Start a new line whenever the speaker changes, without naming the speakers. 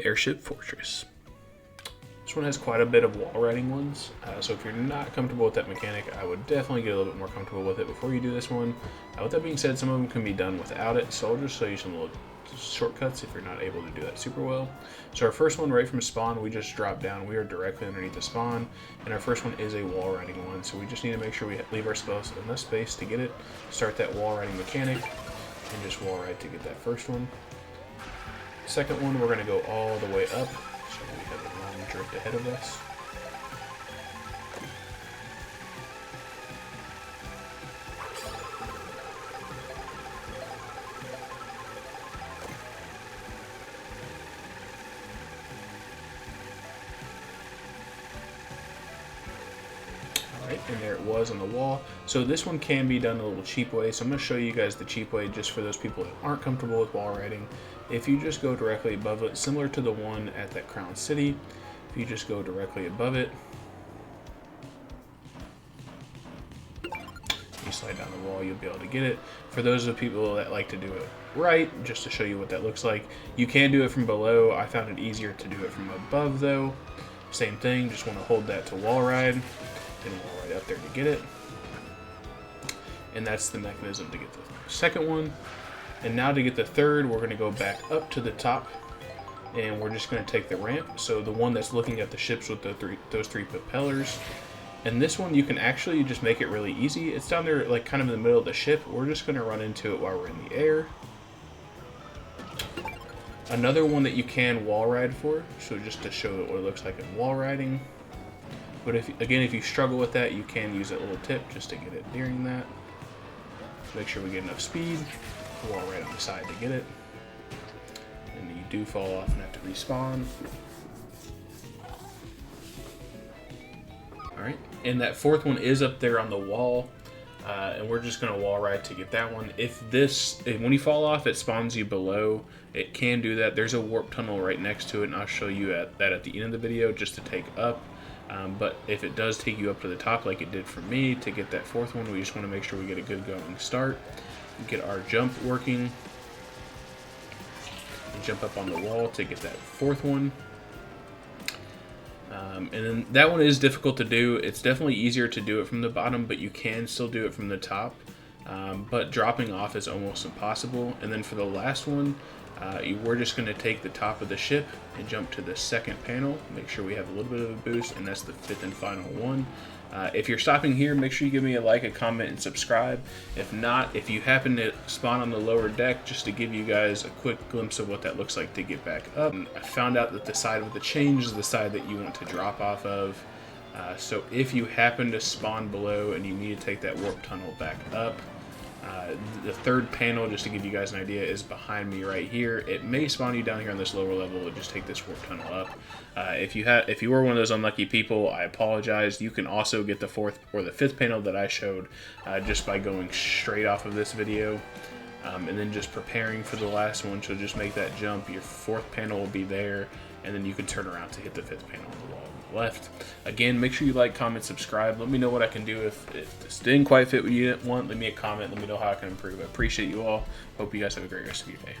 Airship Fortress. This one has quite a bit of wall riding ones, so if you're not comfortable with that mechanic, I would definitely get a little bit more comfortable with it before you do this one. With that being said, some of them can be done without it, so I'll just show you some little shortcuts if you're not able to do that super well. So our first one, right from spawn, we just drop down. We are directly underneath the spawn, and our first one is a wall riding one, so we just need to make sure we leave ourselves enough space to get it, start that wall riding mechanic, and just wall ride to get that first one. Second one, we're going to go all the way up, so we have a long drift ahead of us. And there it was on the wall. So this one can be done a little cheap way, so I'm going to show you guys the cheap way just for those people that aren't comfortable with wall riding. If you just go directly above it, similar to the one at that Crown City, if you just go directly above it, you slide down the wall, you'll be able to get it. For those of people that like to do it right, just to show you what that looks like, you can do it from below. I found it easier to do it from above though. Same thing, just want to hold that to wall ride and wall ride up there to get it. And that's the mechanism to get the second one. And now to get the third, we're going to go back up to the top, and we're just going to take the ramp. So the one that's looking at the ships with those three propellers. And this one, you can actually just make it really easy. It's down there like kind of in the middle of the ship. We're just going to run into it while we're in the air. Another one that you can wall ride for, so just to show what it looks like in wall riding. But if you struggle with that, you can use that little tip just to get it during that. Make sure we get enough speed. Wall right on the side to get it. And you do fall off and have to respawn. Alright, and that fourth one is up there on the wall. And we're just going to wall ride to get that one. When you fall off, it spawns you below. It can do that. There's a warp tunnel right next to it, and I'll show you that at the end of the video just to take up. But if it does take you up to the top like it did for me, to get that fourth one, we just want to make sure we get a good going start. Get our jump working. And jump up on the wall to get that fourth one. And then that one is difficult to do. It's definitely easier to do it from the bottom, but you can still do it from the top. But dropping off is almost impossible. And then for the last one, we're just going to take the top of the ship and jump to the second panel. Make sure we have a little bit of a boost, and that's the fifth and final one. If you're stopping here, make sure you give me a like, a comment, and subscribe. If not, if you happen to spawn on the lower deck, just to give you guys a quick glimpse of what that looks like to get back up. And I found out that the side with the change is the side that you want to drop off of. So if you happen to spawn below and you need to take that warp tunnel back up, the third panel, just to give you guys an idea, is behind me right here. It may spawn you down here on this lower level and just take this warp tunnel up. If you were one of those unlucky people, I apologize. You can also get the fourth or the fifth panel that I showed just by going straight off of this video. And then just preparing for the last one. So just make that jump. Your fourth panel will be there, and then you can turn around to hit the fifth panel on the wall on the left. Again, make sure you like, comment, subscribe. Let me know what I can do. If this didn't quite fit what you want, leave me a comment. Let me know how I can improve. I appreciate you all. Hope you guys have a great rest of your day.